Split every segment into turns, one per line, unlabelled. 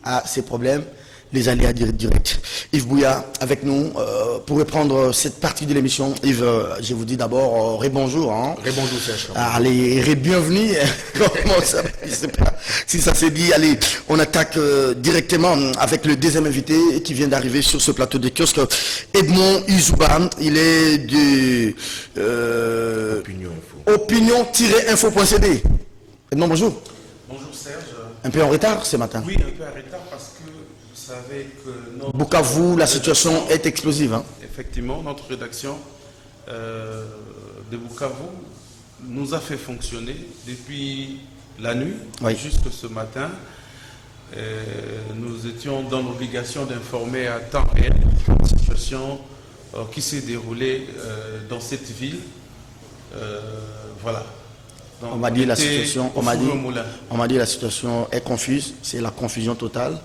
à ces problèmes, les aléas directs. Yves Bouya avec nous pour reprendre cette partie de l'émission. Yves, je vous dis d'abord rebonjour.
Rebonjour Serge.
Allez, bienvenue. Comment ça, je sais pas si ça s'est dit. Allez, on attaque directement avec le deuxième invité qui vient d'arriver sur ce plateau de kiosque. Edmond Uzouba, il est de opinion-info.cd. Edmond, bonjour.
Bonjour Serge.
Un peu en retard ce matin.
Oui, un peu en retard parce que vous savez que notre...
Bukavu, la situation est explosive. Hein.
Effectivement, notre rédaction de Bukavu nous a fait fonctionner depuis la nuit jusqu'à ce matin. Nous étions dans l'obligation d'informer à temps réel la situation qui s'est déroulée dans cette ville. Voilà. Donc,
on m'a dit la situation est confuse, c'est la confusion totale.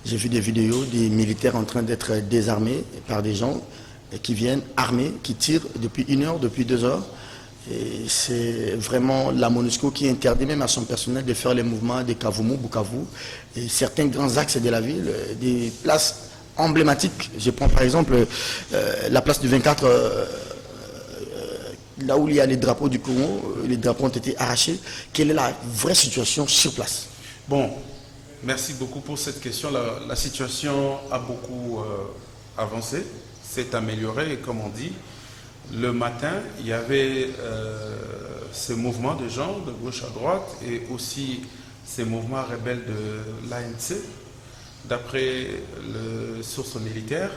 J'ai vu des vidéos des militaires en train d'être désarmés par des gens qui viennent armés, qui tirent depuis 1 heure, depuis 2 heures. Et c'est vraiment la MONUSCO qui interdit même à son personnel de faire les mouvements de Kavumu, Bukavu, et certains grands axes de la ville, des places emblématiques. Je prends par exemple la place du 24, là où il y a les drapeaux du Congo, les drapeaux ont été arrachés. Quelle est la vraie situation sur place?
Bon, merci beaucoup pour cette question. La situation a beaucoup avancé, s'est améliorée, et comme on dit, le matin, il y avait ces mouvements de gens de gauche à droite et aussi ces mouvements rebelles de l'ANC, d'après les sources militaires.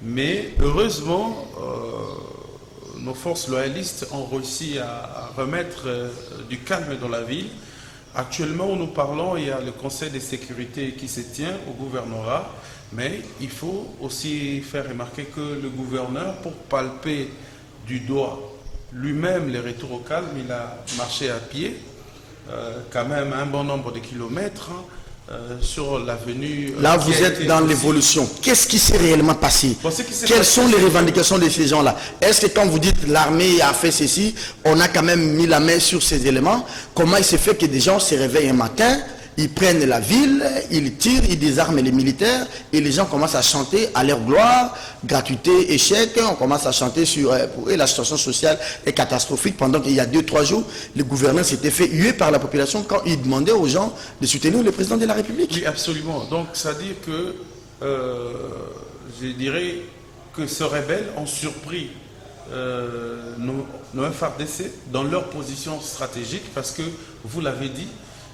Mais heureusement, nos forces loyalistes ont réussi à remettre du calme dans la ville. Actuellement, où nous parlons, il y a le Conseil de sécurité qui se tient au gouvernorat, mais il faut aussi faire remarquer que le gouverneur, pour palper du doigt lui-même les retours au calme, il a marché à pied, quand même un bon nombre de kilomètres, sur l'avenue.
Là, vous êtes dans l'évolution. Qu'est-ce qui s'est réellement passé? Quelles sont les revendications de ces gens-là? Est-ce que quand vous dites l'armée a fait ceci, on a quand même mis la main sur ces éléments? Comment il se fait que des gens se réveillent un matin, ils prennent la ville, ils tirent, ils désarment les militaires et les gens commencent à chanter à leur gloire, gratuité, échec, on commence à chanter sur... Pour eux, la situation sociale est catastrophique. Pendant qu'il y a 2-3 jours, le gouverneur s'était fait huer par la population quand il demandait aux gens de soutenir le président de la République.
Oui, absolument. Donc, ça veut dire que, je dirais que ces rebelles ont surpris nos FARDC dans leur position stratégique parce que, vous l'avez dit,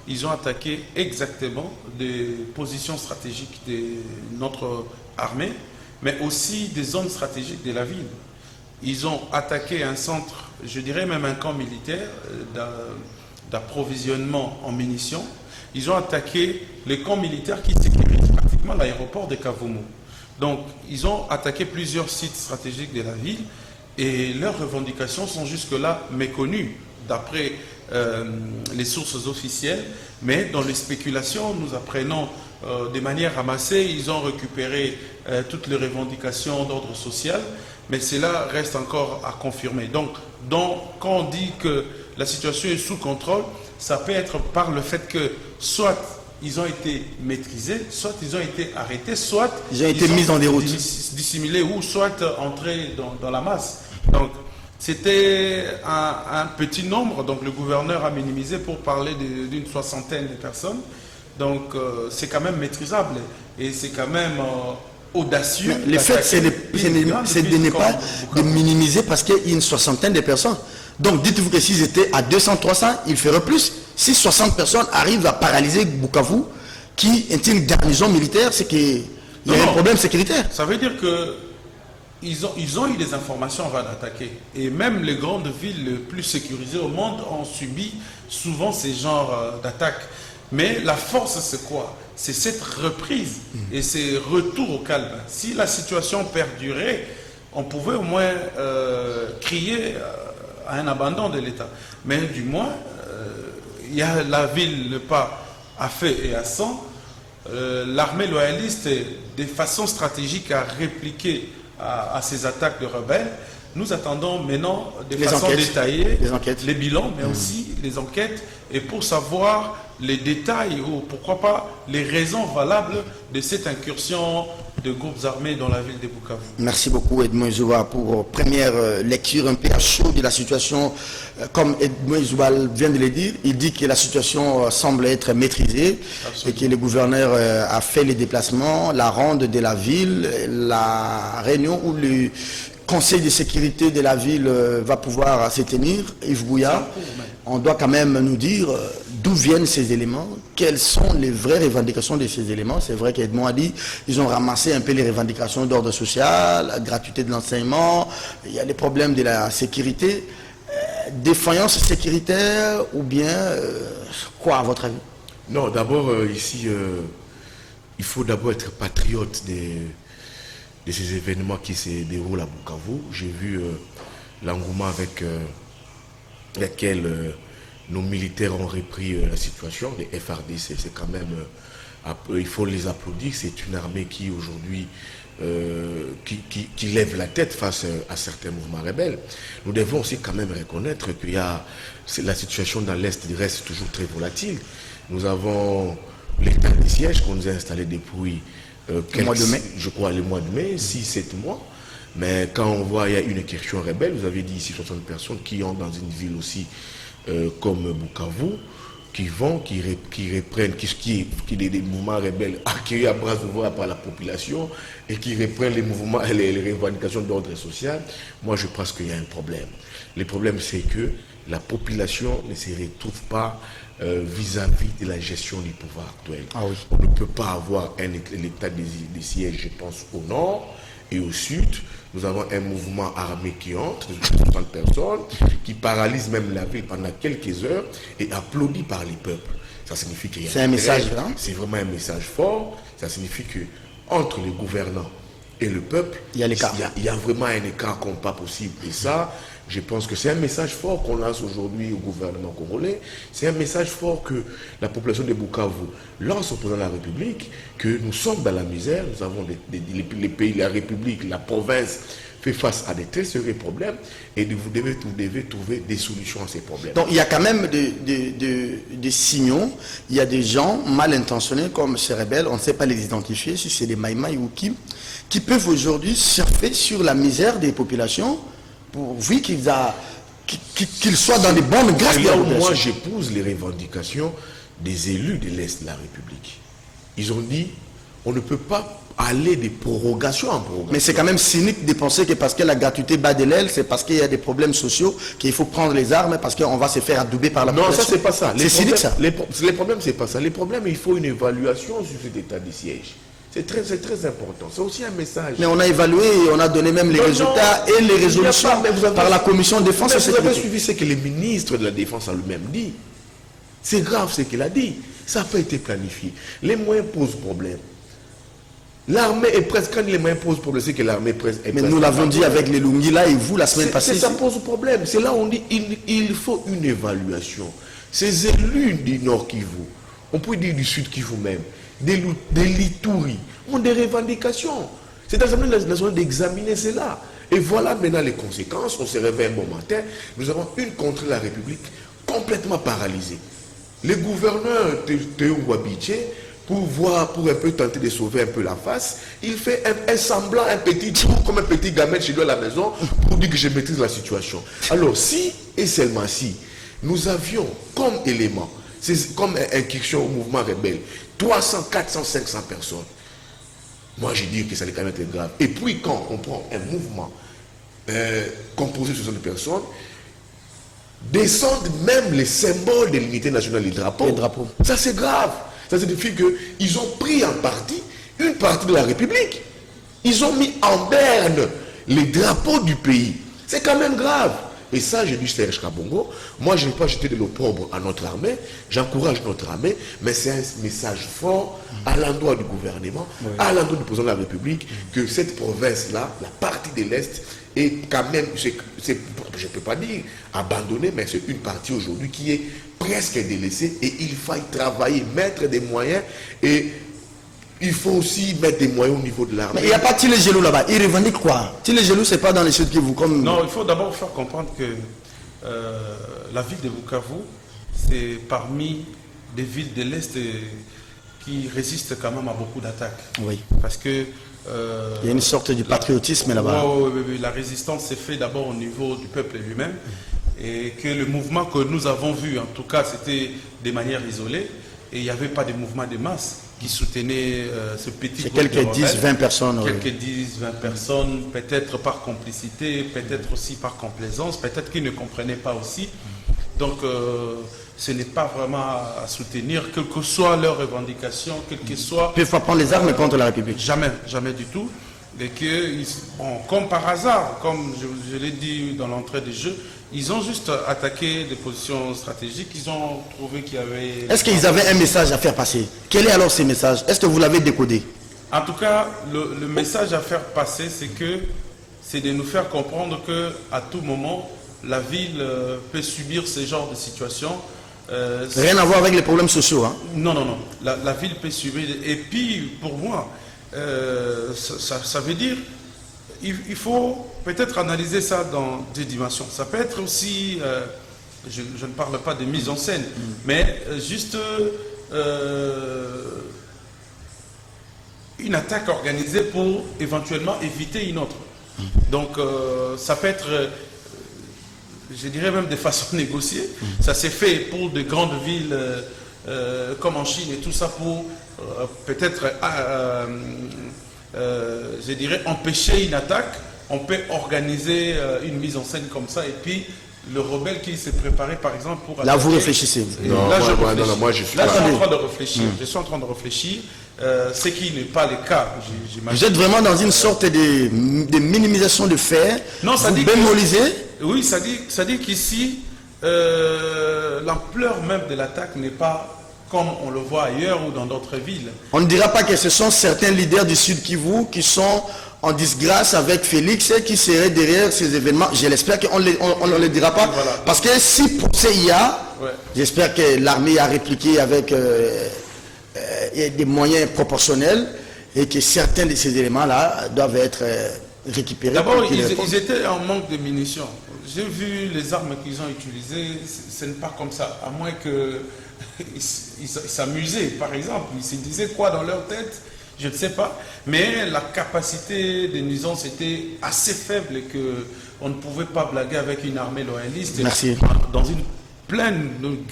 ils ont attaqué exactement des positions stratégiques de notre armée, mais aussi des zones stratégiques de la ville. Ils ont attaqué un centre, je dirais même un camp militaire d'approvisionnement en munitions. Ils ont attaqué les camps militaires qui sécurisent pratiquement l'aéroport de Kavumu. Donc, ils ont attaqué plusieurs sites stratégiques de la ville et leurs revendications sont jusque-là méconnues, d'après les sources officielles, mais dans les spéculations, nous apprenons de manière ramassée, ils ont récupéré toutes les revendications d'ordre social, mais cela reste encore à confirmer. Donc, quand on dit que la situation est sous contrôle, ça peut être par le fait que soit ils ont été maîtrisés, soit ils ont été arrêtés, soit
ils ont été mis en déroute,
dissimulés, ou soit entrés dans la masse. Donc, c'était un petit nombre, donc le gouverneur a minimisé pour parler d'une 60aine de personnes. Donc c'est quand même maîtrisable et c'est quand même audacieux.
Mais le fait, c'est de ne pas de minimiser parce qu'il y a une 60aine de personnes. Donc dites-vous que s'ils étaient à 200-300, il ferait plus. Si 60 personnes arrivent à paralyser Bukavu, qui est une garnison militaire, c'est qu'il y a un problème sécuritaire.
Ça veut dire que ils ont eu des informations avant d'attaquer. Et même les grandes villes les plus sécurisées au monde ont subi souvent ces genres d'attaques. Mais la force, c'est quoi? C'est cette reprise et ces retours au calme. Si la situation perdurait, on pouvait au moins crier à un abandon de l'État. Mais du moins, la ville le pas à feu et à sang. L'armée loyaliste, de façon stratégique, a répliqué à ces attaques de rebelles. Nous attendons maintenant de
Les
façon
enquêtes.
détaillée
Les enquêtes.
les bilans, mais aussi les enquêtes, et pour savoir les détails ou pourquoi pas les raisons valables de cette incursion de groupes armés dans la ville de Bukavu.
Merci beaucoup Edmond Izouba pour première lecture un peu à chaud de la situation. Comme Edmond Izouba vient de le dire, il dit que la situation semble être maîtrisée. Absolument. Et que le gouverneur a fait les déplacements, la ronde de la ville, la réunion où le conseil de sécurité de la ville va pouvoir se tenir. Yves Bouya, on doit quand même nous dire d'où viennent ces éléments, quelles sont les vraies revendications de ces éléments. C'est vrai qu'Edmond a dit ils ont ramassé un peu les revendications d'ordre social, la gratuité de l'enseignement, il y a les problèmes de la sécurité, défaillance sécuritaire ou bien quoi à votre avis?
Non, d'abord ici, il faut d'abord être patriote de ces événements qui se déroulent à Bukavu. J'ai vu l'engouement avec lequel nos militaires ont repris la situation. Les FARDC, c'est quand même, il faut les applaudir. C'est une armée qui aujourd'hui qui lève la tête face à certains mouvements rebelles. Nous devons aussi quand même reconnaître que la situation dans l'Est reste toujours très volatile. Nous avons l'état de siège qu'on nous a installé depuis
le mois de mai.
Je crois le mois de mai, 6-7 mois. Mais quand on voit il y a une incursion rebelle, vous avez dit ici 60 personnes qui ont dans une ville aussi comme Bukavu, qui vont, qui reprennent, des mouvements rebelles accueillis à bras ouverts par la population et qui reprennent les mouvements, les revendications d'ordre social. Moi, je pense qu'il y a un problème. Le problème, c'est que la population ne se retrouve pas vis-à-vis de la gestion du pouvoir actuel.
Ah oui.
On ne peut pas avoir l'état des sièges, je pense, au nord et au sud. Nous avons un mouvement armé qui entre, de 60 personnes, qui paralyse même la ville pendant quelques heures et applaudi par les peuples. Ça signifie qu'il y a
c'est un message, hein?
C'est vraiment un message fort. Ça signifie que entre les gouvernants et le peuple,
il y a l'écart.
Il y a vraiment un écart qu'on n'est pas possible. Et ça, je pense que c'est un message fort qu'on lance aujourd'hui au gouvernement congolais. C'est un message fort que la population de Bukavu lance au président de la République, que nous sommes dans la misère, nous avons les pays, la République, la province fait face à de très sérieux problèmes et vous devez trouver des solutions à ces problèmes.
Donc il y a quand même des signaux, il y a des gens mal intentionnés comme ces rebelles, on ne sait pas les identifier, si c'est des Maïmaï ou qui peuvent aujourd'hui surfer sur la misère des populations pourvu qu'ils soient dans les bonnes grâces.
Là où moi j'épouse les revendications des élus de l'Est de la République. Ils ont dit on ne peut pas aller de prorogation en prorogation.
Mais c'est quand même cynique de penser que parce que la gratuité bat de l'aile, c'est parce qu'il y a des problèmes sociaux qu'il faut prendre les armes parce qu'on va se faire adouber par la population.
Non, ça c'est pas ça.
C'est cynique ça.
Les problèmes c'est pas ça. Les problèmes, il faut une évaluation sur cet état de siège. C'est très important. C'est aussi un message.
Mais on a évalué et on a donné même les résultats et les résolutions par la commission de défense et sécurité.
Vous avez suivi ce que le ministre de la Défense a lui-même dit. C'est grave ce qu'il a dit. Ça n'a pas été planifié. Les moyens posent problème. L'armée est presque, quand les moyens posent problème, c'est que l'armée est presque.
Mais nous l'avons dit avec les Lungila et vous la semaine passée.
Ça pose problème. C'est là où on dit il faut une évaluation. Ces élus du Nord Kivu, on peut dire du Sud Kivu même, des Lituri, ont des revendications. C'est à l'Assemblée nationale d'examiner cela. Et voilà maintenant les conséquences. On se réveille un bon matin. Nous avons une contre la République complètement paralysée. Le gouverneur Théo Wabiche, pour un peu tenter de sauver un peu la face, il fait un semblant, un petit tour, comme un petit gamin chez lui à la maison, pour dire que je maîtrise la situation. Alors si, et seulement si, nous avions comme élément, c'est comme incursion au mouvement rebelle, 300, 400, 500 personnes, moi je dis que ça allait quand même être grave. Et puis quand on prend un mouvement composé de 60 personnes, descendent même les symboles de l'unité nationale, les drapeaux. Ça c'est grave. Ça signifie qu'ils ont pris en partie une partie de la République. Ils ont mis en berne les drapeaux du pays. C'est quand même grave. Et ça, j'ai dit Serge Kabongo, moi je ne vais pas jeter de l'opprobre à notre armée, j'encourage notre armée, mais c'est un message fort à l'endroit du gouvernement, à l'endroit du président de la République, que cette province-là, la partie de l'Est, est quand même, je ne peux pas dire abandonnée, mais c'est une partie aujourd'hui qui est presque délaissée et il faut y travailler, mettre des moyens et il faut aussi mettre des moyens au niveau de l'armée.
Mais il n'y a pas Tilé Gelou là-bas. Ils revendiquent quoi? Tilé Gelou, c'est pas dans les Sud Kivu comme...
Non, il faut d'abord faire comprendre que la ville de Bukavu, c'est parmi les villes de l'Est qui résistent quand même à beaucoup d'attaques.
Oui.
Parce que...
il y a une sorte de patriotisme là-bas.
Oui, la résistance s'est faite d'abord au niveau du peuple lui-même. Et que le mouvement que nous avons vu, en tout cas, c'était de manière isolée. Et il n'y avait pas de mouvement de masse qui soutenait ce petit groupe.
C'est quelques 10-20 personnes.
Quelques 10-20 personnes, peut-être par complicité, peut-être aussi par complaisance, peut-être qu'ils ne comprenaient pas aussi. Donc, ce n'est pas vraiment à soutenir, quelles que soient leurs revendications, quelles que soient...
Puis il faut prendre les armes contre la République.
Jamais, jamais du tout. Et que, bon, comme par hasard, comme je l'ai dit dans l'entrée du jeu, ils ont juste attaqué des positions stratégiques, ils ont trouvé qu'il y avait...
Est-ce qu'ils avaient un message à faire passer? Quel est alors ce message? Est-ce que vous l'avez décodé?
En tout cas, le message à faire passer, c'est de nous faire comprendre qu'à tout moment, la ville peut subir ce genre de situation.
Rien à voir avec les problèmes sociaux. Hein?
Non. La ville peut subir. Et puis, pour moi, ça veut dire il faut peut-être analyser ça dans deux dimensions. Ça peut être aussi, je ne parle pas de mise en scène, mais juste une attaque organisée pour éventuellement éviter une autre. Donc, ça peut être... je dirais même de façon négociée. Ça s'est fait pour de grandes villes comme en Chine et tout ça pour peut-être, je dirais, empêcher une attaque. On peut organiser une mise en scène comme ça et puis le rebelle qui s'est préparé par exemple pour attaquer.
Là vous réfléchissez.
Non,
là,
moi je suis
là, je suis en train de réfléchir. Je suis en train de réfléchir. Ce qui n'est pas le cas.
Vous êtes vraiment dans une sorte de minimisation de faits.
Non, ça
vous
dit
bémolisez.
Oui, ça dit qu'ici, l'ampleur même de l'attaque n'est pas comme on le voit ailleurs ou dans d'autres villes.
On ne dira pas que ce sont certains leaders du Sud Kivu qui sont en disgrâce avec Félix et qui seraient derrière ces événements. Je l'espère qu'on ne le dira pas.
Voilà.
Parce que si procès il y a, j'espère que l'armée a répliqué avec des moyens proportionnels et que certains de ces éléments-là doivent être récupérés.
D'abord, ils étaient en manque de munitions. J'ai vu les armes qu'ils ont utilisées, ce n'est pas comme ça. À moins qu'ils s'amusaient, par exemple. Ils se disaient quoi dans leur tête, je ne sais pas. Mais la capacité de nuisance était assez faible et qu'on ne pouvait pas blaguer avec une armée loyaliste.
Merci.
Dans une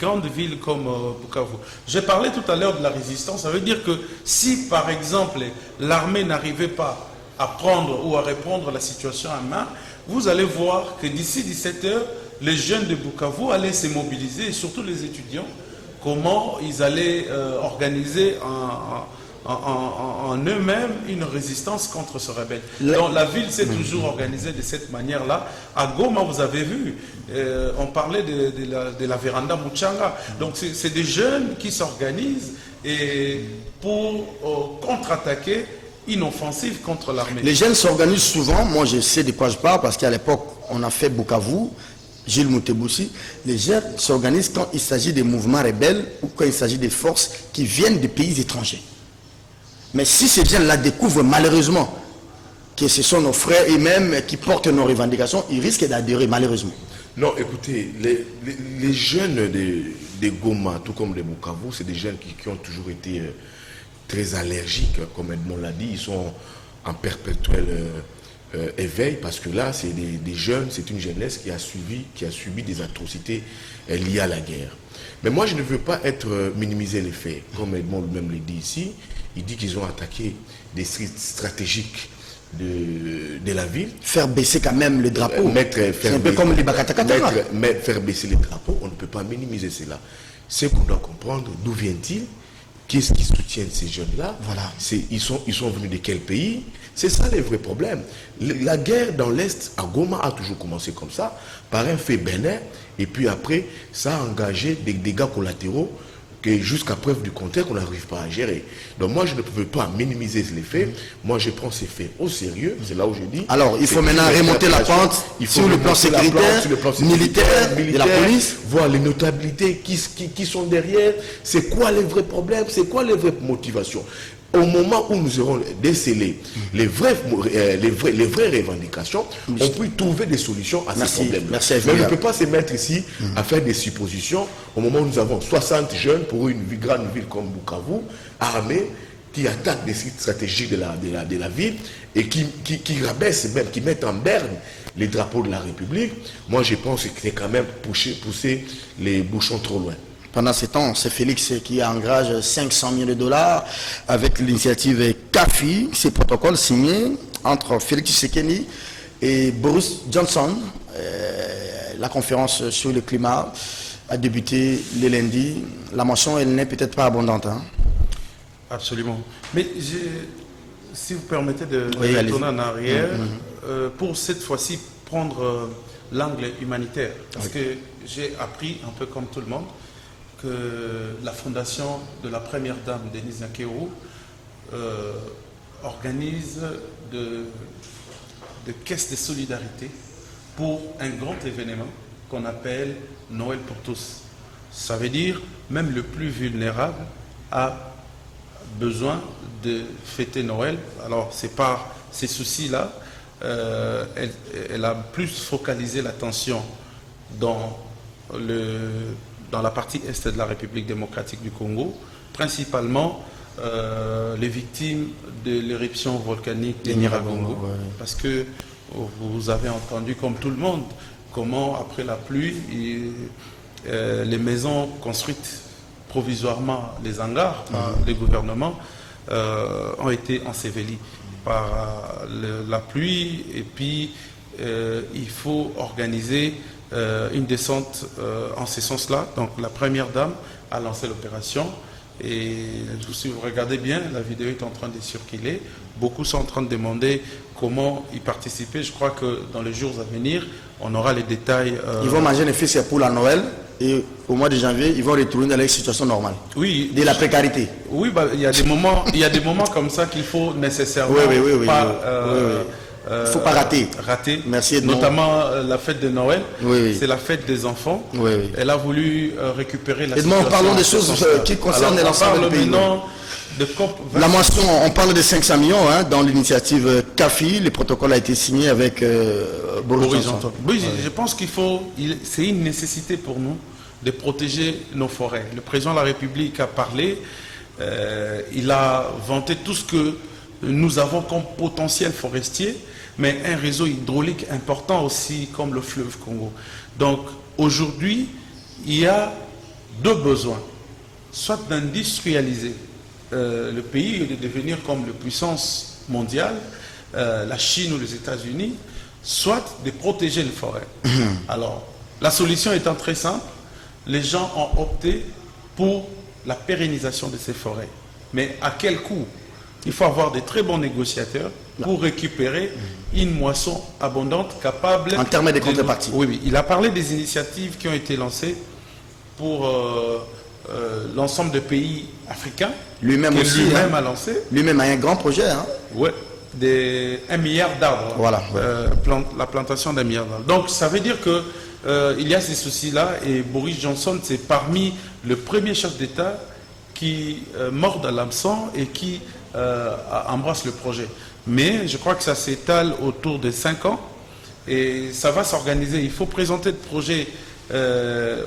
grande ville comme Bukavu. J'ai parlé tout à l'heure de la résistance. Ça veut dire que si, par exemple, l'armée n'arrivait pas à prendre ou à répondre à la situation en main, vous allez voir que d'ici 17 h, les jeunes de Bukavu allaient se mobiliser, et surtout les étudiants, comment ils allaient organiser en eux-mêmes une résistance contre ce rebelle. Donc la ville s'est toujours organisée de cette manière-là. À Goma, vous avez vu, on parlait de la véranda Muchanga. Donc c'est des jeunes qui s'organisent et pour contre-attaquer une offensive contre l'armée.
Les jeunes s'organisent souvent, moi je sais de quoi je parle parce qu'à l'époque on a fait Bukavu, Gilles Mouteboussi. Les jeunes s'organisent quand il s'agit de mouvements rebelles ou quand il s'agit de forces qui viennent de pays étrangers. Mais si ces jeunes-là découvrent malheureusement que ce sont nos frères eux-mêmes qui portent nos revendications, ils risquent d'adhérer malheureusement.
Non, écoutez, les jeunes de Goma, tout comme les Bukavu, c'est des jeunes qui ont toujours été très allergiques, comme Edmond l'a dit. Ils sont en perpétuel éveil parce que là, c'est des jeunes, c'est une jeunesse qui a subi des atrocités liées à la guerre. Mais moi, je ne veux pas minimiser les faits. Comme Edmond lui-même le dit ici, il dit qu'ils ont attaqué des sites stratégiques de la ville.
Faire baisser quand même le drapeau.
C'est
un peu comme les Bakatakatara.
Faire baisser le drapeau, on ne peut pas minimiser cela. Ce qu'on doit comprendre, d'où vient-il? Qu'est-ce qui soutient ces jeunes-là?
Voilà.
Ils sont venus de quel pays? C'est ça le vrai problème. La guerre dans l'Est, à Goma, a toujours commencé comme ça, par un fait bénin, et puis après, ça a engagé des dégâts collatéraux que jusqu'à preuve du contraire qu'on n'arrive pas à gérer. Donc moi je ne peux pas minimiser les faits. Moi je prends ces faits au sérieux. C'est là où je dis.
Alors il faut maintenant remonter la pente sur le plan sécuritaire, militaire, de la police,
voir les notabilités qui sont derrière. C'est quoi les vrais problèmes, c'est quoi les vraies motivations. au moment où nous aurons décelé les vraies revendications, on peut trouver des solutions à ces problèmes. Mais on ne peut pas se mettre ici à faire des suppositions au moment où nous avons 60 jeunes pour une grande ville comme Bukavu, armés, qui attaquent des sites stratégiques de la ville et qui rabaissent même, qui mettent en berne les drapeaux de la République. Moi, je pense que c'est quand même pousser les bouchons trop loin.
Pendant ce temps, c'est Félix qui engage 500 millions de dollars avec l'initiative CAFI, ces protocoles signés entre Félix Tshisekedi et Boris Johnson. La conférence sur le climat a débuté le lundi. La mention, elle n'est peut-être pas abondante. Hein?
Absolument. Mais si vous permettez de retourner en arrière, pour cette fois-ci prendre l'angle humanitaire, parce que j'ai appris, un peu comme tout le monde, que la fondation de la première dame, Denise Nakero, organise de caisses de solidarité pour un grand événement qu'on appelle Noël pour tous. Ça veut dire même le plus vulnérable a besoin de fêter Noël. Alors c'est par ces soucis-là, elle a plus focalisé l'attention dans la partie est de la République démocratique du Congo, principalement les victimes de l'éruption volcanique de Nyiragongo. Parce que vous avez entendu, comme tout le monde, comment après la pluie, les maisons construites provisoirement, les hangars par les gouvernements, ont été ensevelies par la pluie. Et puis, il faut organiser une descente en ce sens-là. Donc la première dame a lancé l'opération et si vous regardez bien, la vidéo est en train de circuler. Beaucoup sont en train de demander comment y participer. Je crois que dans les jours à venir, on aura les détails.
Ils vont manger les fils pour la Noël et au mois de janvier, ils vont retourner dans leur situation normale.
Oui.
De la précarité.
Oui, bah, il y a des moments comme ça qu'il faut nécessairement
il ne faut pas rater.
Merci. Notamment la fête de Noël. C'est la fête des enfants. Elle a voulu récupérer la situation.
Parlons des choses qui concernent l'ensemble du pays. La mention, on parle de 500 millions dans l'initiative CAFI. Le protocole a été signé avec Boris Johnson.
Oui, je pense c'est une nécessité pour nous de protéger nos forêts. Le président de la République a parlé. Il a vanté tout ce que nous avons comme potentiel forestier, mais un réseau hydraulique important aussi comme le fleuve Congo. Donc aujourd'hui, il y a deux besoins. Soit d'industrialiser le pays et de devenir comme la puissance mondiale, la Chine ou les États-Unis, soit de protéger les forêts. Alors, la solution étant très simple, les gens ont opté pour la pérennisation de ces forêts. Mais à quel coût? Il faut avoir de très bons négociateurs pour récupérer une moisson abondante, capable...
En termes de contrepartie.
Oui, il a parlé des initiatives qui ont été lancées pour l'ensemble des pays africains.
Lui-même aussi.
Lui-même a lancé.
Lui-même a un grand projet.
Oui, 1 milliard d'arbres.
Voilà.
La plantation d'1 milliard d'arbres. Donc ça veut dire que il y a ces soucis-là et Boris Johnson, c'est parmi le premier chef d'État qui mord à l'hameçon et qui embrasse le projet. Mais je crois que ça s'étale autour de 5 ans et ça va s'organiser. Il faut présenter le projet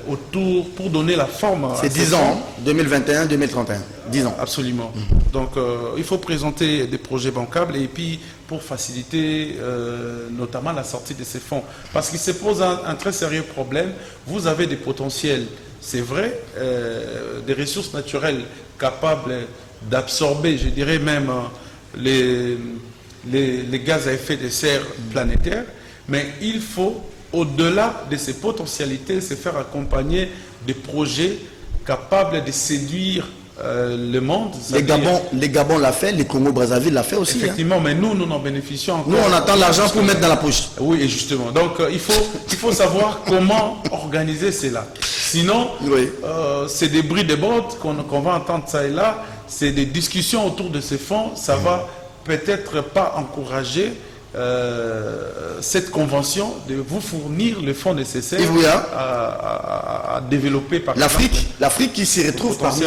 autour pour donner la forme.
C'est 10 ans, 2021-2031. 10 ans.
Absolument. Donc il faut présenter des projets bancables et puis pour faciliter notamment la sortie de ces fonds. Parce qu'il se pose un très sérieux problème. Vous avez des potentiels, c'est vrai, des ressources naturelles capables d'absorber, je dirais même, les gaz à effet de serre planétaires, mais il faut, au-delà de ces potentialités, se faire accompagner des projets capables de séduire le monde.
Les Gabon l'a fait, les Congo-Brazzaville l'a fait aussi.
Effectivement, mais nous en bénéficions encore.
Nous, on attend l'argent pour mettre dans la poche.
Oui, et justement. Donc, il faut savoir comment organiser cela. Sinon, c'est des bris de bottes qu'on va entendre ça et là. C'est des discussions autour de ces fonds. Ça va peut-être pas encourager cette convention de vous fournir le fonds nécessaire à développer par
l'Afrique qui se retrouve parmi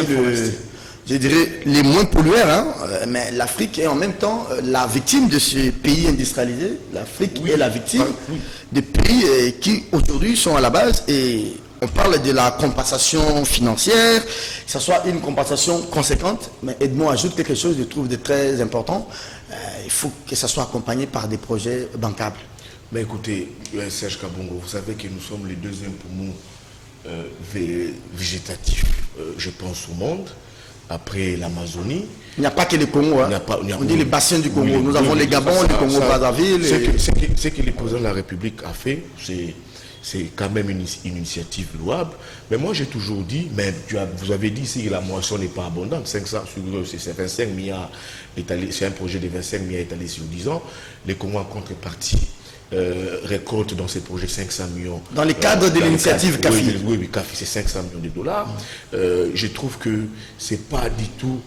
je dirais, les moins pollueurs, hein, mais l'Afrique est en même temps la victime de ces pays industrialisés. L'Afrique est la victime des pays qui aujourd'hui sont à la base, et on parle de la compensation financière, que ce soit une compensation conséquente, mais Edmond ajoute quelque chose, je trouve, de très important. Il faut que ça soit accompagné par des projets bancables.
Mais écoutez, Serge Kabongo, vous savez que nous sommes les deuxièmes poumons végétatifs, je pense, au monde, après l'Amazonie.
Il n'y a pas que le Congo, hein. On dit les bassins du Congo. Nous avons les Gabon, le Congo-Brazzaville.
Ce que le président de la République a fait, c'est quand même une initiative louable. Mais moi, j'ai toujours dit, mais vous avez dit ici que la moisson n'est pas abondante. 500 c'est 25 milliards étalés, c'est un projet de 25 milliards étalé sur 10 ans. Les Congos en contrepartie récolte dans ces projets 500 millions.
Dans le cadre de l'initiative CAFI.
Oui, CAFI, c'est 500 millions de dollars. Je trouve que ce n'est pas du tout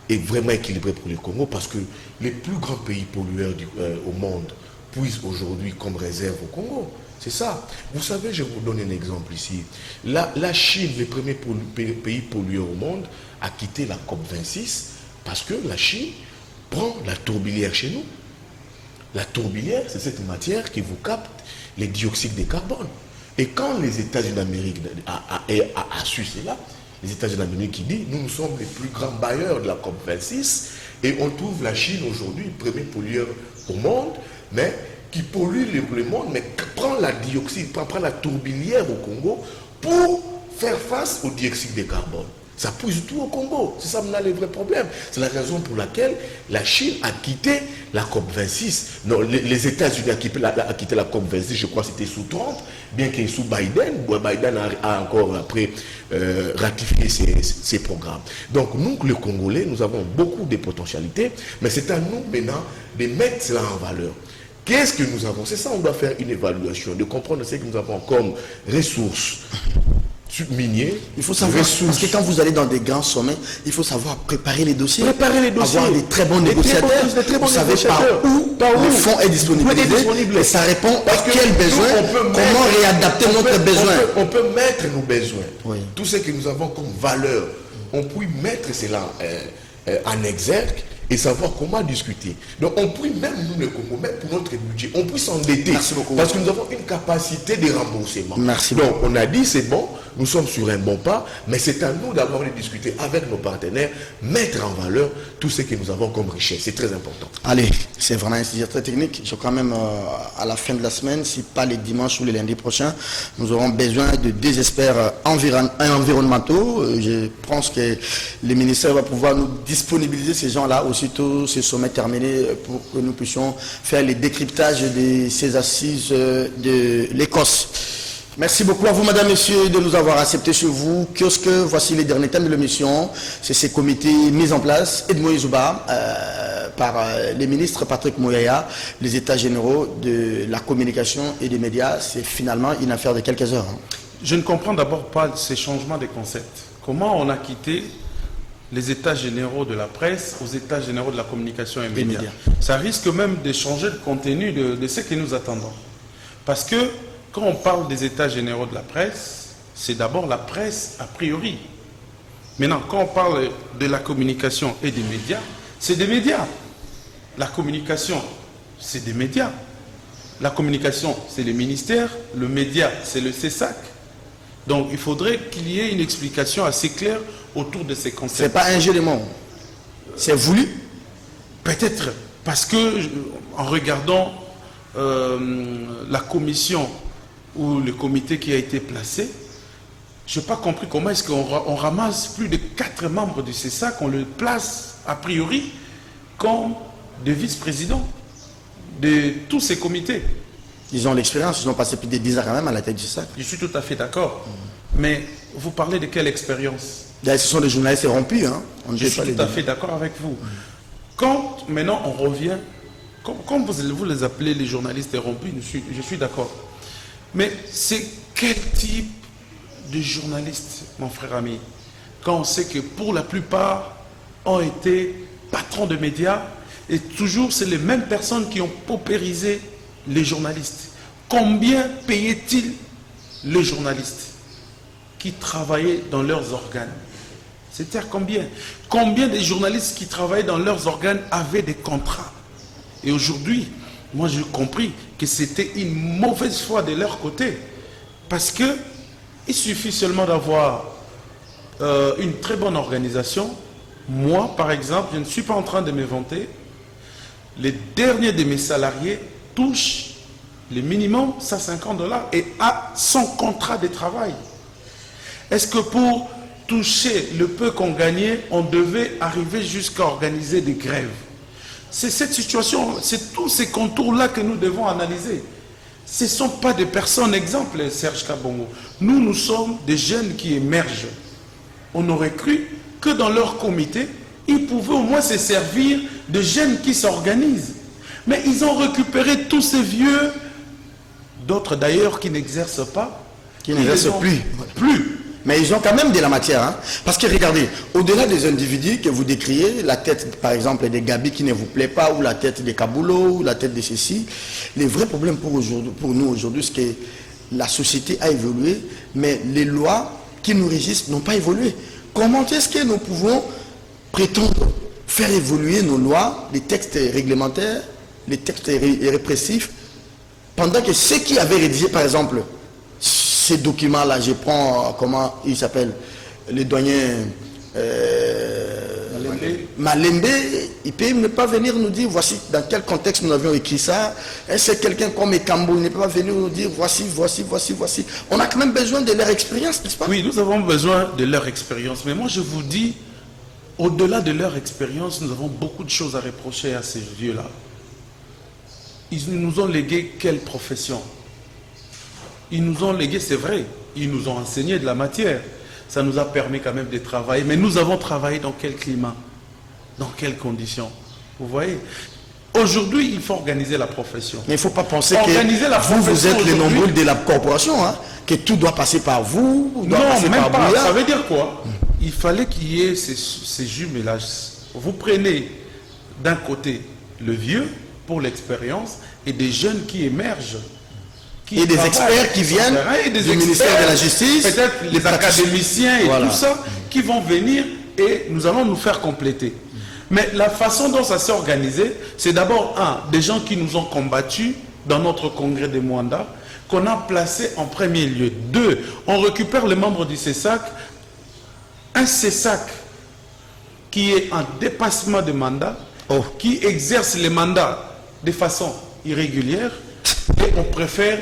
vraiment équilibré pour le Congo, parce que les plus grands pays pollueurs au monde puisent aujourd'hui comme réserve au Congo. C'est ça. Vous savez, je vous donne un exemple ici. La Chine, le premier pays pollueur au monde, a quitté la COP26 parce que la Chine prend la tourbilière chez nous. La tourbilière, c'est cette matière qui vous capte les dioxydes de carbone. Et quand les États-Unis d'Amérique a su cela, les États-Unis d'Amérique qui dit, nous sommes les plus grands bailleurs de la COP26, et on trouve la Chine aujourd'hui le premier pollueur au monde, mais qui pollue le monde, mais prend la dioxyde, prend la tourbilière au Congo pour faire face au dioxyde de carbone. Ça pousse tout au Congo. C'est ça le vrai problème. C'est la raison pour laquelle la Chine a quitté la COP26. Non, les États-Unis a quitté la COP26, je crois que c'était sous Trump, bien que sous Biden. Biden a encore après ratifié ses programmes. Donc nous, les Congolais, nous avons beaucoup de potentialités, mais c'est à nous maintenant de mettre cela en valeur. Qu'est-ce que nous avons? C'est ça, on doit faire une évaluation, de comprendre ce que nous avons comme ressources miniers.
Il faut savoir, parce que quand vous allez dans des grands sommets, il faut savoir préparer les dossiers. Avoir des très bons négociateurs. Vous savez par où le fonds est disponible. Et ça répond à quel besoin, comment réadapter notre besoin.
On peut mettre nos besoins, tout ce que nous avons comme valeur, on peut mettre cela en exergue et savoir comment discuter. Donc on peut même, nous le Congo, même pour notre budget, on peut s'endetter parce que nous avons une capacité de remboursement. Donc on a dit c'est bon, nous sommes sur un bon pas, mais c'est à nous d'avoir de discuter avec nos partenaires, mettre en valeur tout ce que nous avons comme richesse. C'est très important.
Allez, c'est vraiment un sujet très technique. Je crois même à la fin de la semaine, si pas les dimanches ou les lundis prochains, nous aurons besoin de deux experts environnementaux. Je pense que le ministère va pouvoir nous disponibiliser ces gens-là aussitôt ce sommet terminé pour que nous puissions faire le décryptage de ces assises de l'Écosse. Merci beaucoup à vous, madame, messieurs, de nous avoir acceptés chez vous. Kiosque, voici les derniers thèmes de l'émission. C'est ces comités mis en place, Edmond Izouba, par les ministres Patrick Mouyaya, les états généraux de la communication et des médias. C'est finalement une affaire de quelques heures.
Je ne comprends d'abord pas ces changements de concepts. Comment on a quitté les états généraux de la presse aux états généraux de la communication et médias. Ça risque même de changer le contenu de ce que nous attendons. Parce que quand on parle des états généraux de la presse, c'est d'abord la presse a priori. Maintenant, quand on parle de la communication et des médias, c'est des médias. La communication, c'est des médias. La communication, c'est les ministères. Le média, c'est le CESAC. Donc, il faudrait qu'il y ait une explication assez claire autour de ces concepts.
Ce n'est pas un jeu de mots. C'est voulu.
Peut-être parce que, en regardant la commission ou le comité qui a été placé, je n'ai pas compris comment est-ce qu'on ramasse plus de 4 membres du CESAC, on le place a priori comme des vice-présidents de tous ces comités.
Ils ont l'expérience, ils ont passé plus de 10 ans quand même à la tête du CESAC.
Je suis tout à fait d'accord. Mais vous parlez de quelle expérience?
Ce sont des journalistes rompus. Hein.
Je suis tout à fait d'accord avec vous. Quand maintenant on revient, comme vous les appelez les journalistes rompus, je suis d'accord. Mais c'est quel type de journaliste, mon frère ami? Quand on sait que pour la plupart ont été patrons de médias et toujours c'est les mêmes personnes qui ont paupérisé les journalistes. Combien payaient-ils les journalistes qui travaillaient dans leurs organes? C'était à combien? Combien de journalistes qui travaillaient dans leurs organes avaient des contrats? Et aujourd'hui, moi j'ai compris que c'était une mauvaise foi de leur côté. Parce que il suffit seulement d'avoir une très bonne organisation. Moi, par exemple, je ne suis pas en train de me vanter. Les derniers de mes salariés touchent le minimum $150 et à son contrat de travail. Est-ce que pour toucher le peu qu'on gagnait, on devait arriver jusqu'à organiser des grèves? C'est cette situation, c'est tous ces contours-là que nous devons analyser. Ce ne sont pas des personnes exemples, Serge Kabongo. Nous sommes des jeunes qui émergent. On aurait cru que dans leur comité, ils pouvaient au moins se servir de jeunes qui s'organisent. Mais ils ont récupéré tous ces vieux, d'autres d'ailleurs qui n'exercent pas.
Qui n'exercent plus. Mais ils ont quand même de la matière. Hein? Parce que regardez, au-delà des individus que vous décriez, la tête par exemple des Gabi qui ne vous plaît pas, ou la tête des Kabulo, ou la tête de ceci, les vrais problèmes pour nous aujourd'hui, c'est que la société a évolué, mais les lois qui nous régissent n'ont pas évolué. Comment est-ce que nous pouvons prétendre faire évoluer nos lois, les textes réglementaires, les textes répressifs, pendant que ceux qui avaient rédigé par exemple ces documents-là, je prends, comment il s'appelle, le doyen Malembe, il peut ne pas venir nous dire, voici dans quel contexte nous avions écrit ça. Est-ce que quelqu'un comme Ekambo, il ne peut pas venir nous dire, voici. On a quand même besoin de leur expérience, n'est-ce pas?
Oui, nous avons besoin de leur expérience. Mais moi, je vous dis, au-delà de leur expérience, nous avons beaucoup de choses à reprocher à ces vieux-là. Ils nous ont légué quelle profession? Ils nous ont légué, c'est vrai, ils nous ont enseigné de la matière. Ça nous a permis quand même de travailler. Mais nous avons travaillé dans quel climat? Dans quelles conditions? Vous voyez? Aujourd'hui, il faut organiser la profession.
Mais il ne faut pas penser que vous êtes les nombreux de la corporation, hein, que tout doit passer par vous.
Non, même pas. Ça veut dire quoi? Il fallait qu'il y ait ces jumelages. Vous prenez d'un côté le vieux pour l'expérience et des jeunes qui émergent.
Et des experts qui viennent du ministère de la Justice,
peut-être les académiciens et tout ça, qui vont venir et nous allons nous faire compléter. Mais la façon dont ça s'est organisé, c'est d'abord, des gens qui nous ont combattus dans notre congrès de Mwanda, qu'on a placé en premier lieu. 2, on récupère les membres du CESAC, un CESAC qui est en dépassement de mandat, qui exerce les mandats de façon irrégulière, et on préfère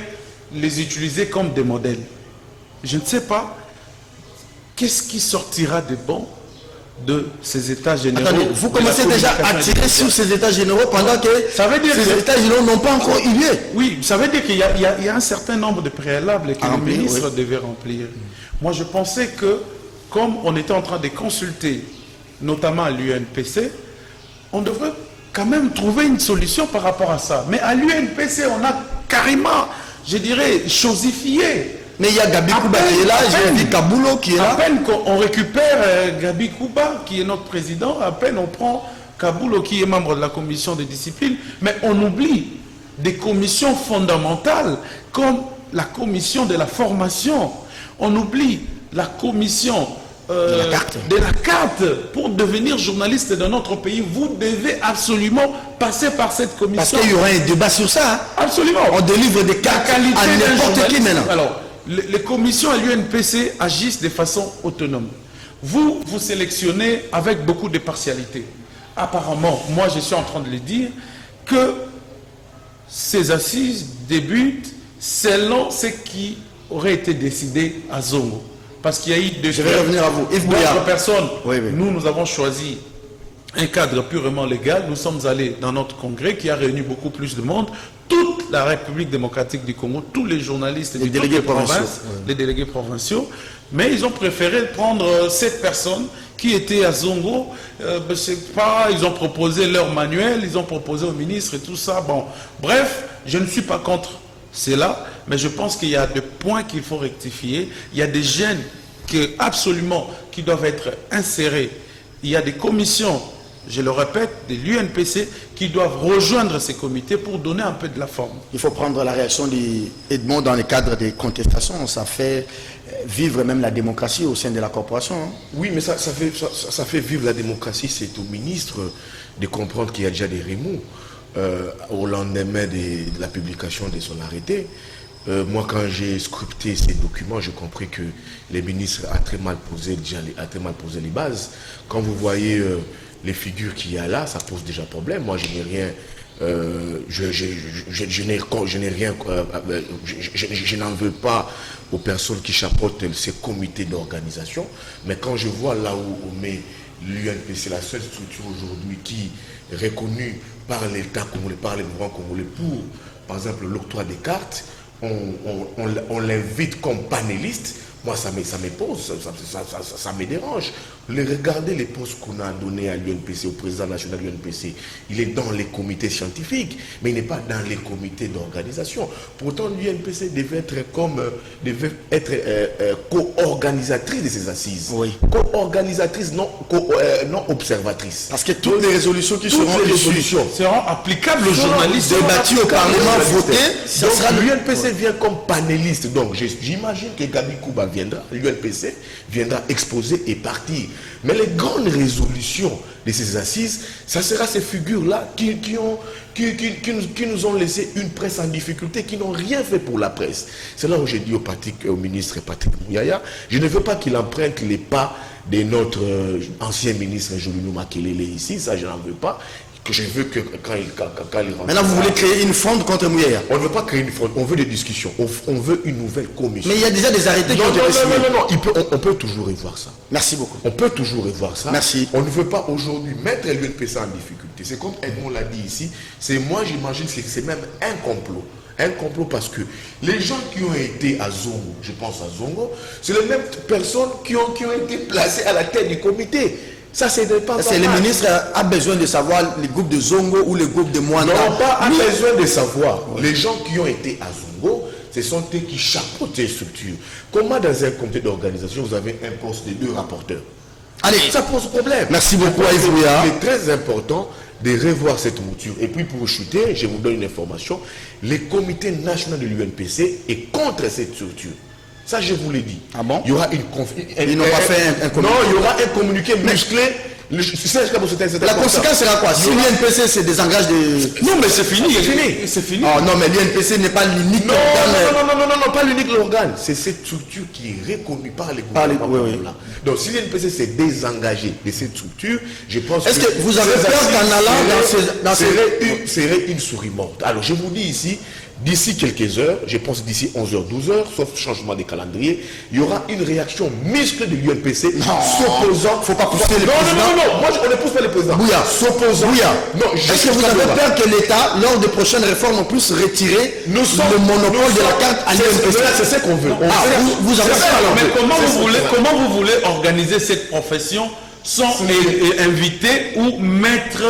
les utiliser comme des modèles. Je ne sais pas qu'est-ce qui sortira de bon de ces états généraux.
Attendez, vous commencez déjà à tirer sur ces états généraux pendant que ces états généraux n'ont pas encore eu lieu.
Oui, ça veut dire qu'il y a un certain nombre de préalables que le ministre devait remplir. Moi, je pensais que, comme on était en train de consulter, notamment à l'UNPC, on devrait quand même trouver une solution par rapport à ça. Mais à l'UNPC, on a carrément, je dirais, chosifié.
Mais il y a Gabi Kouba qui est là, j'ai vu Kabulo qui est là.
À peine qu'on récupère Gabi Kouba, qui est notre président, à peine on prend Kabulo qui est membre de la commission de discipline, mais on oublie des commissions fondamentales comme la commission de la formation. On oublie la commission de la carte. Pour devenir journaliste dans notre pays, vous devez absolument passer par cette commission.
Parce qu'il y aura un débat sur ça. Hein.
Absolument.
On délivre des cartes à n'importe qui maintenant.
Alors, les commissions à l'UNPC agissent de façon autonome. Vous sélectionnez avec beaucoup de partialité. Apparemment, moi je suis en train de le dire, que ces assises débutent selon ce qui aurait été décidé à Zongo. Parce qu'il y a eu
je vais revenir à vous.
D'autres personnes.
Oui.
Nous avons choisi un cadre purement légal. Nous sommes allés dans notre congrès qui a réuni beaucoup plus de monde. Toute la République démocratique du Congo, tous les journalistes,
les délégués provinciaux,
les délégués provinciaux, mais ils ont préféré prendre 7 personnes qui étaient à Zongo. Je sais pas, ils ont proposé leur manuel, ils ont proposé au ministre et tout ça. Bon, bref, je ne suis pas contre cela, mais je pense qu'il y a des points qu'il faut rectifier. Il y a des jeunes qui doivent être insérés. Il y a des commissions je le répète, de l'UNPC qui doivent rejoindre ces comités pour donner un peu de la forme.
Il faut prendre la réaction d'Edmond dans le cadre des contestations. Ça fait vivre même la démocratie au sein de la corporation. Hein.
Oui, mais ça fait vivre la démocratie. C'est au ministre de comprendre qu'il y a déjà des remous au lendemain de la publication de son arrêté. Moi, quand j'ai scruté ces documents, j'ai compris que le ministre a très mal posé les bases. Quand vous voyez les figures qu'il y a là, ça pose déjà problème. Moi, je n'ai rien, je n'en veux pas aux personnes qui chapeautent ces comités d'organisation. Mais quand je vois là où on met l'UNPC, la seule structure aujourd'hui qui est reconnue par l'État congolais, par les mouvements congolais pour, par exemple, l'octroi des cartes, on l'invite comme panéliste. Moi, ça me pose, ça me dérange. Regardez les postes qu'on a donnés à l'UNPC, au président national de l'UNPC. Il est dans les comités scientifiques, mais il n'est pas dans les comités d'organisation. Pourtant, l'UNPC devait être co-organisatrice de ces assises.
Oui.
Co-organisatrice, non observatrice.
Parce que toutes les résolutions qui seront
applicables aux journalistes,
débattues au Parlement, votées, ça sera
l'UNPC vient comme panéliste. Donc, j'imagine que Gabi Kouba l'UNPC viendra exposer et partir. Mais les grandes résolutions de ces assises, ça sera ces figures-là qui nous ont laissé une presse en difficulté, qui n'ont rien fait pour la presse. C'est là où j'ai dit au ministre Patrick Mouyaya, je ne veux pas qu'il emprunte les pas de notre ancien ministre Jolino Makelele ici, ça je n'en veux pas. Que je veux que quand il rentre.
Maintenant, vous voulez créer une fronde contre Mouyaya?
On ne veut pas créer une fronde, on veut des discussions, on veut une nouvelle commission.
Mais il y a déjà des arrêtés qui ont été signés.
Non, on peut toujours revoir ça.
Merci beaucoup.
On peut toujours revoir ça.
Merci.
On ne veut pas aujourd'hui mettre l'UNPC en difficulté. C'est comme Edmond l'a dit ici, moi j'imagine que c'est même un complot. Un complot parce que les gens qui ont été à Zongo, je pense à Zongo, c'est les mêmes personnes qui ont été placées à la tête du comité. Ça, c'est pas
est-ce que le ministre a besoin de savoir les groupes de Zongo ou les groupes de Mwanda?
Non, pas besoin de savoir. Les gens qui ont été à Zongo, ce sont eux qui chapeautent les structures. Comment dans un comité d'organisation, vous avez un poste de 2 rapporteurs?
Allez,
ça pose problème.
Merci beaucoup à Ivouya.
Il est très important de revoir cette mouture. Et puis pour chuter, je vous donne une information. Le comité national de l'UNPC est contre cette structure. Ça, je vous l'ai dit.
Ah bon?
Il y aura une
Ils n'ont pas fait un communiqué.
Non, il y aura un communiqué musclé.
La conséquence sera quoi? Si l'UNPC se désengage de...
Non, mais c'est fini.
C'est fini.
Oh, non, mais l'UNPC n'est pas l'unique
organe. Non, pas l'unique organe. C'est cette structure qui est reconnue par les gouvernements. Oui. Donc, si l'UNPC s'est désengagé de cette structure, je pense
que... Est-ce que vous avez peur qu'en allant dans
ces... serait une souris morte. Alors, je vous dis ici, d'ici quelques heures, je pense d'ici 11h, 12h, sauf changement de calendrier, il y aura une réaction musclée de l'UNPC s'opposant.
Faut pas pousser les présidents.
Non, moi on ne pousse pas les présidents.
Bouya,
s'opposant.
Non, est-ce que vous avez peur que l'État, lors des prochaines réformes, puisse retirer le monopole de la carte à l'UNPC?
C'est ce qu'on veut.
Vous avez ça. Mais comment vous voulez organiser cette profession sans inviter ou mettre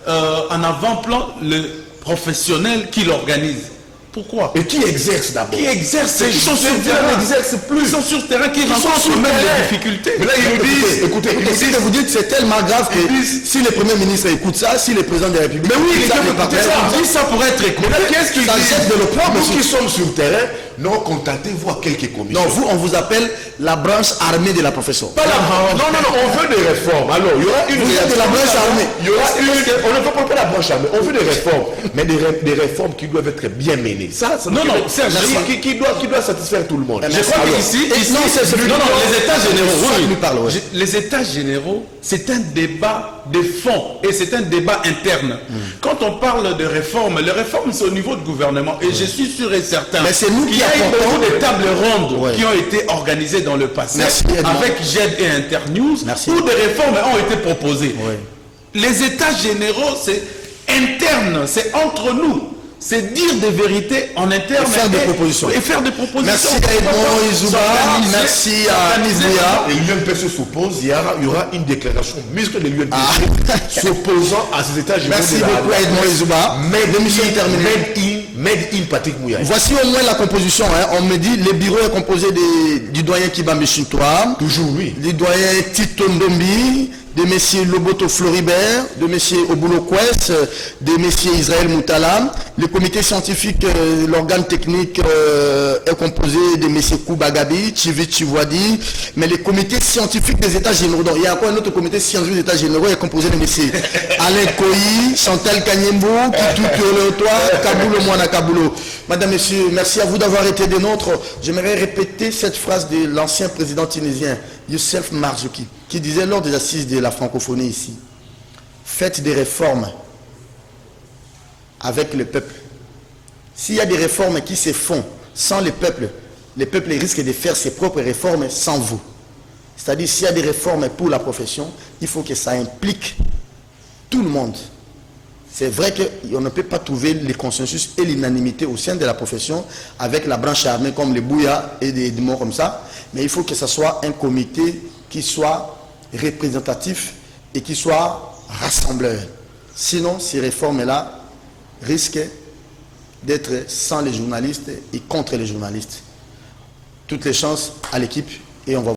en avant-plan le professionnel qui l'organise? Pourquoi?
Et qui exerce d'abord?
Qui exerce?
Ceux qui sont sur le terrain n'exercent plus.
Ils sont sur le terrain, qui rencontrent même des difficultés.
Mais là, ils nous disent, écoutez,
ce que vous dites, c'est tellement grave que si le Premier ministre écoute ça, si le président de la République
écoute ça, ça pourrait être écouté.
Qu'est-ce qu'ils disent de l'opprobre? Nous qui sommes sur le terrain, non, contactez-vous à quelques commissions.
Non, vous, on vous appelle la branche armée de la profession.
Pas la branche. Non, on veut des réformes. Alors, il y aura une
de la branche armée.
Il y aura on ne veut pas la branche armée. On veut des réformes, mais des réformes qui doivent être bien menées. Ça qui doit satisfaire tout le monde.
Je crois qu'ici, les États généraux, les États généraux, c'est un débat de fond et c'est un débat interne. Quand on parle de réforme, les réformes c'est au niveau du gouvernement et je suis sûr et certain
qu'il y a
eu beaucoup de tables rondes qui ont été organisées dans le passé avec GED et Internews où des réformes ont été proposées. Les États généraux, c'est interne, c'est entre nous. C'est dire des vérités en interne
et faire des propositions. Merci à Edmond Izouba, merci à Ivouya.
Et l'UNPC s'oppose, il y aura une déclaration musclée de l'UNPC s'opposant à ces États généraux.
Merci beaucoup à Edmond Izouba. L'émission est terminée.
Made in Patrick Mouyaya.
Voici au moins la composition. On me dit le bureau est composé du doyen Kibambi Chintoa.
Toujours oui.
Du doyen Tito Ndombi, de M. Loboto Floribert, de M. Obulo Kwes, de M. Israël Moutala. Le comité scientifique, l'organe technique est composé de M. Koubagabi, Chivi Chivwadi, mais le comité scientifique des États généraux, donc il y a encore un autre comité scientifique des États généraux, est composé de M. Alain Koyi, Chantal Kanyembo, Kitou Leotoa, Kaboulo Moana Kaboulo. Madame, Monsieur, merci à vous d'avoir été des nôtres. J'aimerais répéter cette phrase de l'ancien président tunisien, Youssef Marzouki, qui disait lors des assises de la francophonie ici, faites des réformes avec le peuple. S'il y a des réformes qui se font sans le peuple risque de faire ses propres réformes sans vous. C'est-à-dire, s'il y a des réformes pour la profession, il faut que ça implique tout le monde. C'est vrai qu'on ne peut pas trouver le consensus et l'unanimité au sein de la profession avec la branche armée comme les Bouya et des mots comme ça, mais il faut que ce soit un comité qui soit représentatif et qui soit rassembleur. Sinon, ces réformes-là risquent d'être sans les journalistes et contre les journalistes. Toutes les chances à l'équipe et on va